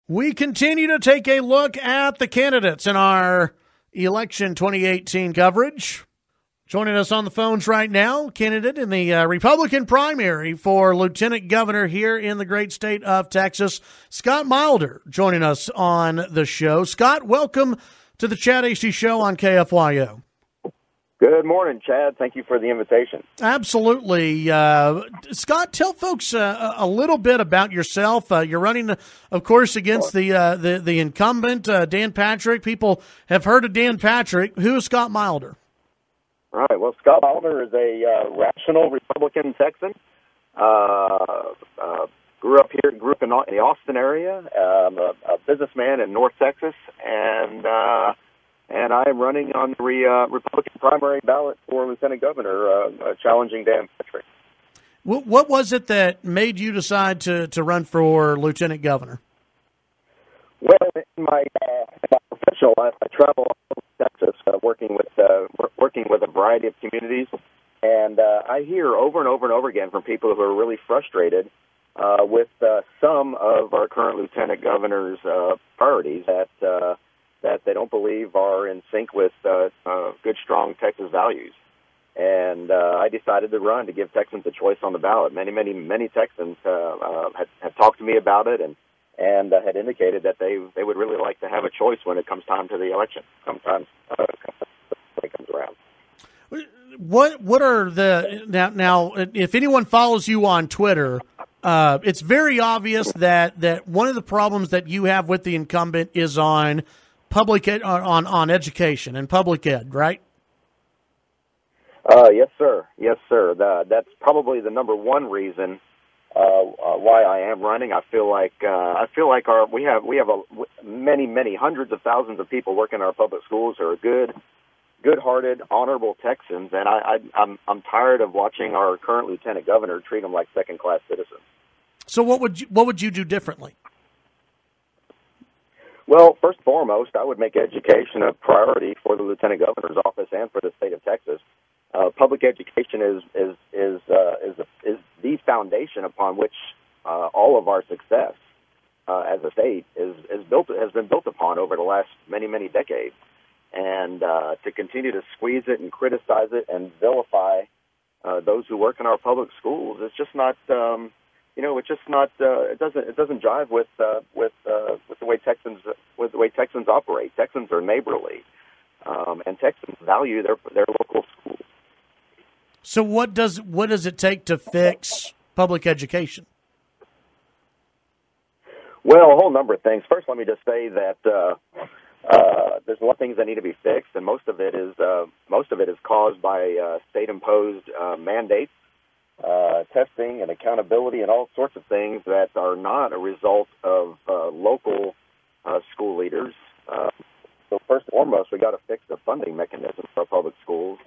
We continue to take a look at the candidates in our election 2018 coverage. Joining us on the phones right now, candidate in the Republican primary for lieutenant governor here in the great state of Texas, Scott Milder, joining us on the show. Scott, welcome to the Chad Hasty Show on KFYO. Good morning, Chad. Thank you for the invitation. Absolutely. Scott, tell folks a little bit about yourself. You're running, of course, against the incumbent, Dan Patrick. People have heard of Dan Patrick. Who is Scott Milder? All right. Well, Scott Milder is a rational Republican Texan. Grew up in the Austin area. A businessman in North Texas, and I am running on the Republican primary ballot for lieutenant governor, challenging Dan Patrick. What was it that made you decide to run for lieutenant governor? Well, in my professional life, I travel all over Texas, working with a variety of communities, and I hear over and over and over again from people who are really frustrated with some of our current lieutenant governor's priorities that they don't believe are in sync with good, strong Texas values. And I decided to run to give Texans a choice on the ballot. Many Texans had talked to me about it and had indicated that they would really like to have a choice when it comes time to the election. Sometimes when it comes around. What are the now? If anyone follows you on Twitter, it's very obvious that one of the problems that you have with the incumbent is on public on education and public ed, right? Yes, sir. Yes, sir. That's probably the number one reason why I am running. I feel like we have many hundreds of thousands of people working in our public schools who are good-hearted, honorable Texans, and I'm tired of watching our current lieutenant governor treat them like second-class citizens. So what would you do differently? Well, first and foremost, I would make education a priority for the lieutenant governor's office and for the state of Texas. Public education is the foundation upon which all of our success as a state has been built upon over the last many decades. And to continue to squeeze it and criticize it and vilify those who work in our public schools, it's just not. It doesn't jive with the way Texans operate. Texans are neighborly, and Texans value their local schools. So what does it take to fix public education? Well, a whole number of things. First, let me just say that there's a lot of things that need to be fixed, and most of it is caused by state-imposed mandates. Testing and accountability and all sorts of things that are not a result of local school leaders. So first and foremost, we got to fix the funding mechanism for our public schools.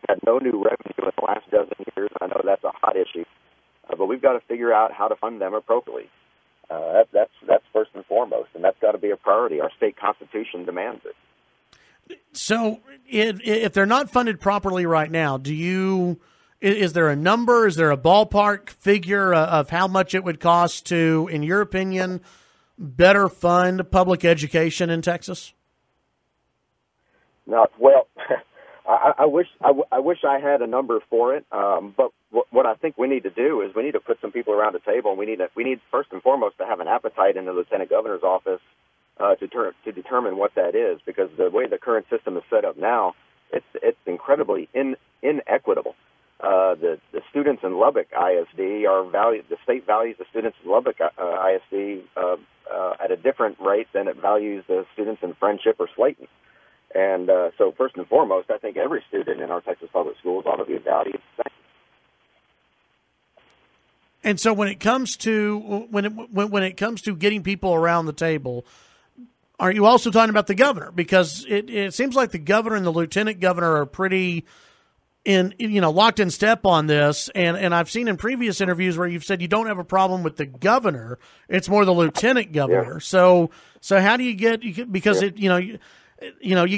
Had no new revenue in the last dozen years. I know that's a hot issue, but we've got to figure out how to fund them appropriately. That's first and foremost, and that's got to be a priority. Our state constitution demands it. So if they're not funded properly right now, is there a number? Is there a ballpark figure of how much it would cost to, in your opinion, better fund public education in Texas? No, well, I wish I had a number for it. But what I think we need to do is we need to put some people around the table, and we need first and foremost to have an appetite in the lieutenant governor's office to determine what that is, because the way the current system is set up now, it's incredibly inequitable. The students in Lubbock ISD are valued. The state values the students in Lubbock ISD at a different rate than it values the students in Friendship or Slayton. And so, first and foremost, I think every student in our Texas public schools ought to be valued the same. And so, when it comes to when it comes to getting people around the table, are you also talking about the governor? Because it seems like the governor and the lieutenant governor are pretty locked in step on this, and I've seen in previous interviews where you've said you don't have a problem with the governor; it's more the lieutenant governor. Yeah. So how do you get, because you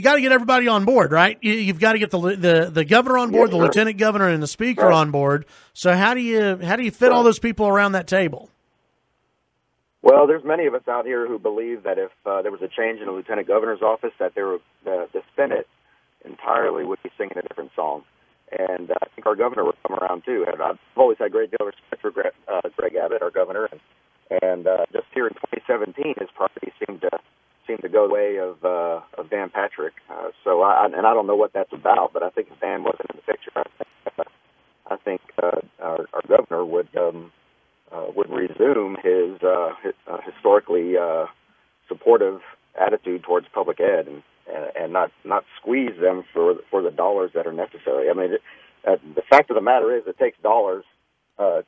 got to get everybody on board, right? You've got to get the governor on board, the lieutenant governor, and the speaker on board. So how do you fit all those people around that table? Well, there's many of us out here who believe that if there was a change in the lieutenant governor's office, that the Senate entirely would be singing a different song. And I think our governor would come around, too. And I've always had a great deal of respect for Greg Abbott, our governor. And just here in 2017, his party seemed to go the way of Dan Patrick. So I don't know what that's about, but I think if Dan wasn't in the picture, I think our governor would resume his historically supportive attitude towards public ed and not squeeze them for the dollars that are necessary. I mean, the fact of the matter is, it takes dollars to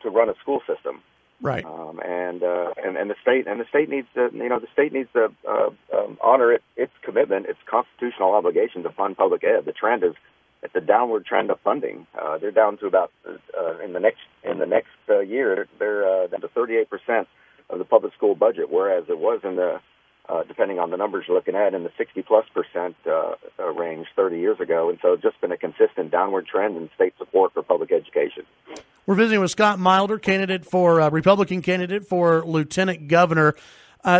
run a school system. Right. And the state needs to honor its commitment, its constitutional obligation to fund public ed. The trend is it's a downward trend of funding. They're down to about in the next year they're down to 38% of the public school budget, whereas it was in the depending on the numbers you're looking at, in the 60+% range 30 years ago. And so it's just been a consistent downward trend in state support for public education. We're visiting with Scott Milder, Republican candidate for lieutenant governor.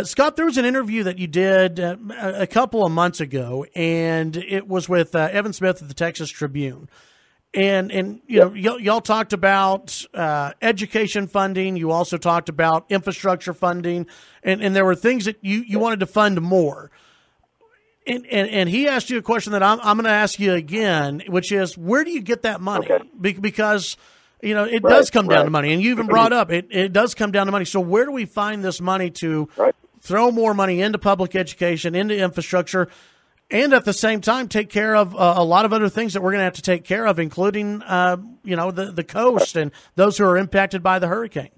Scott, there was an interview that you did a couple of months ago, and it was with Evan Smith of the Texas Tribune. And y'all talked about education funding. You also talked about infrastructure funding, and there were things that you wanted to fund more. And he asked you a question that I'm going to ask you again, which is, where do you get that money? Okay. Because it does come down to money, and you even brought up it does come down to money. So where do we find this money to throw more money into public education, into infrastructure, and at the same time take care of a lot of other things that we're going to have to take care of, including the coast and those who are impacted by the hurricane?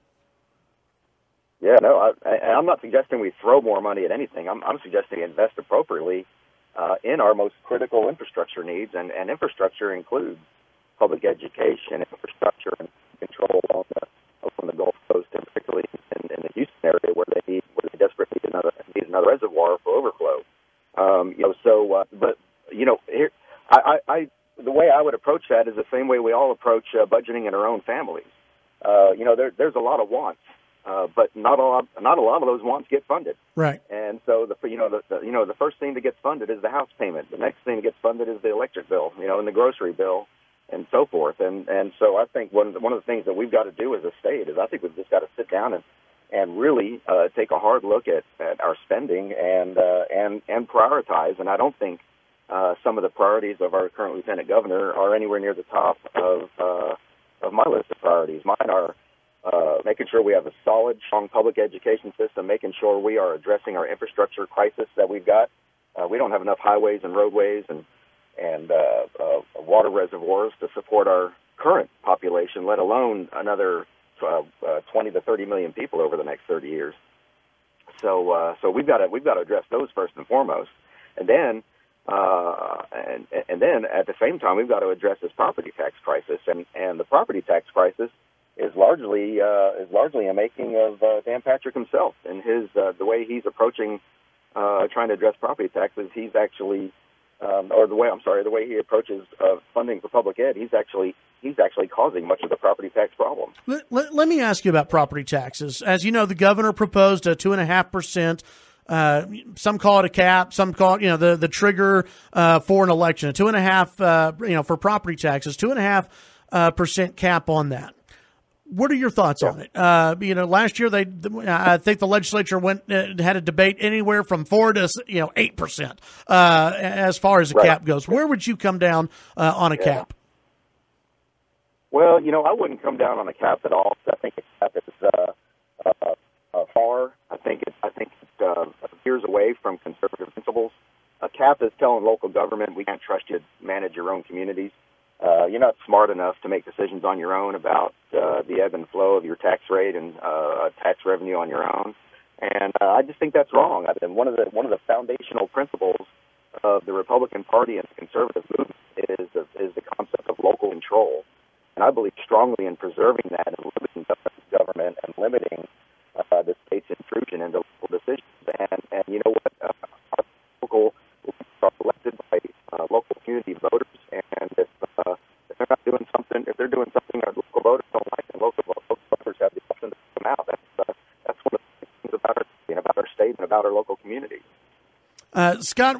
Yeah, no, I'm not suggesting we throw more money at anything. I'm suggesting invest appropriately in our most critical infrastructure needs, and infrastructure includes public education, infrastructure, and control along the Gulf Coast, and particularly in the Houston area where they desperately need another reservoir for overflow. Here, the way I would approach that is the same way we all approach budgeting in our own families. There's a lot of wants, but not a lot of those wants get funded. Right. And so the first thing that gets funded is the house payment. The next thing that gets funded is the electric bill, and the grocery bill, and so forth. And so I think one of the things that we've got to do as a state is I think we've just got to sit down and really take a hard look at our spending and prioritize. And I don't think some of the priorities of our current lieutenant governor are anywhere near the top of my list of priorities. Mine are making sure we have a solid, strong public education system, making sure we are addressing our infrastructure crisis that we've got. We don't have enough highways and roadways and water reservoirs to support our current population, let alone another 20 to 30 million people over the next 30 years. So we've got to address those first and foremost, and then at the same time we've got to address this property tax crisis, and the property tax crisis is largely a making of Dan Patrick himself and his the way he's approaching trying to address property taxes. He's actually the way he approaches funding for public ed, he's actually causing much of the property tax problem. Let me ask you about property taxes. As you know, the governor proposed a 2.5%. Some call it a cap. Some call it, the trigger for an election. A 2.5%, for property taxes. 2.5% cap on that. What are your thoughts on it? Last year I think the legislature had a debate anywhere from 4 to 8% as far as the cap goes. Where would you come down on a cap? Well, I wouldn't come down on a cap at all. I think a cap is far. I think it's years away from conservative principles. A cap is telling local government, we can't trust you to manage your own communities. You're not smart enough to make decisions on your own about the ebb and flow of your tax rate and tax revenue on your own. And I just think that's wrong. I mean, one of the foundational principles of the Republican Party and the conservative movement is the concept of local control. And I believe strongly in preserving that and limiting government and limiting the state's intrusion into local decisions. And you know what? Our local are elected by local community voters, and if they're not doing something, if they're doing something our local voters don't like, then local voters have the option to come out. That's one of the things out our local community. Scott,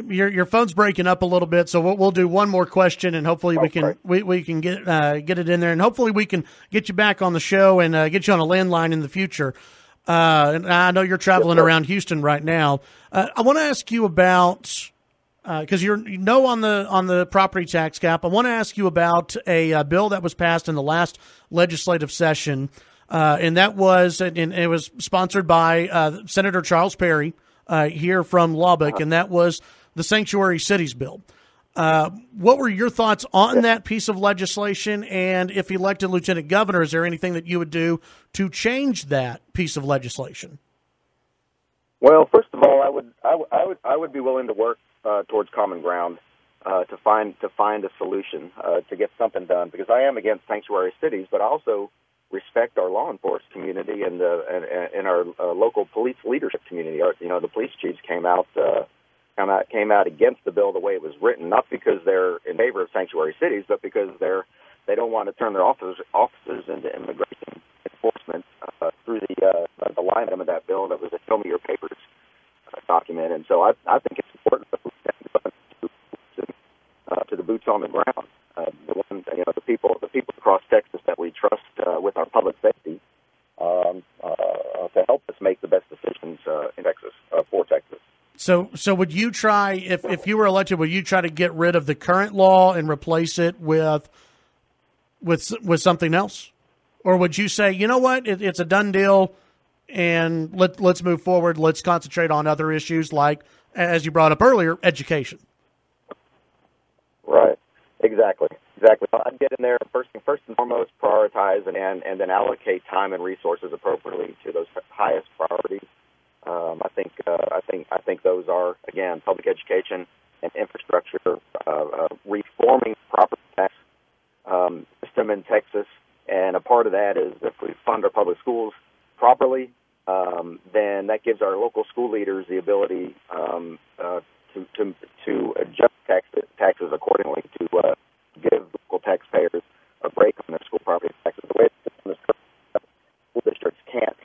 your phone's breaking up a little bit, so we'll do one more question, and hopefully we can get it in there, and hopefully we can get you back on the show and get you on a landline in the future. And I know you're traveling around Houston right now. I want to ask you about because you know on the property tax cap. I want to ask you about a bill that was passed in the last legislative session, and that was and it was sponsored by Senator Charles Perry. Here from Lubbock, and that was the Sanctuary Cities bill. What were your thoughts on that piece of legislation? And if elected lieutenant governor, is there anything that you would do to change that piece of legislation? Well, first of all, I would be willing to work towards common ground to find a solution to get something done, because I am against sanctuary cities, but I also respect our law enforcement community and our local police leadership community. The police chiefs came out against the bill the way it was written, not because they're in favor of sanctuary cities, but because they don't want to turn their offices into immigration enforcement through the line item of that bill that was a show me your papers document. And so I think it's important that we to the boots on the ground. The people across Texas that we trust with our public safety to help us make the best decisions in Texas for Texas. So would you try, if you were elected, would you try to get rid of the current law and replace it with something else, or would you say, you know what, it's a done deal, and let's move forward. Let's concentrate on other issues like, as you brought up earlier, education. Right. Exactly. I'd get in there first and foremost, prioritize and then allocate time and resources appropriately to those highest priorities. I think those are, again, public education and infrastructure, reforming property tax system in Texas, and a part of that is if we fund our public schools properly, then that gives our local school leaders the ability to adjust taxes accordingly to give local taxpayers a break on their school property taxes. The way the system is currently, school districts can't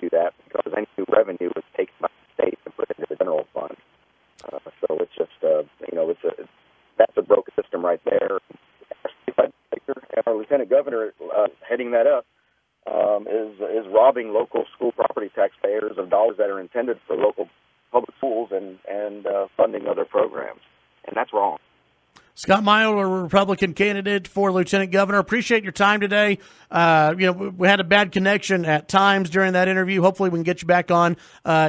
do that because any new revenue is taken by the state and put into the general fund. So it's just that's a broken system right there. Our state legislature and our lieutenant governor heading that up is robbing local school property taxpayers of dollars that are intended for local public schools and funding other programs, and that's wrong. Scott Milder, a Republican candidate for lieutenant governor. Appreciate your time today. We had a bad connection at times during that interview. Hopefully, we can get you back on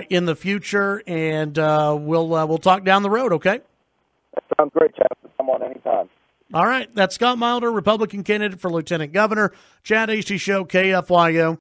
in the future, and we'll talk down the road. Okay. That sounds great, Chad. Come on anytime. All right. That's Scott Milder, Republican candidate for lieutenant governor. Chad Hasty Show, KFYO.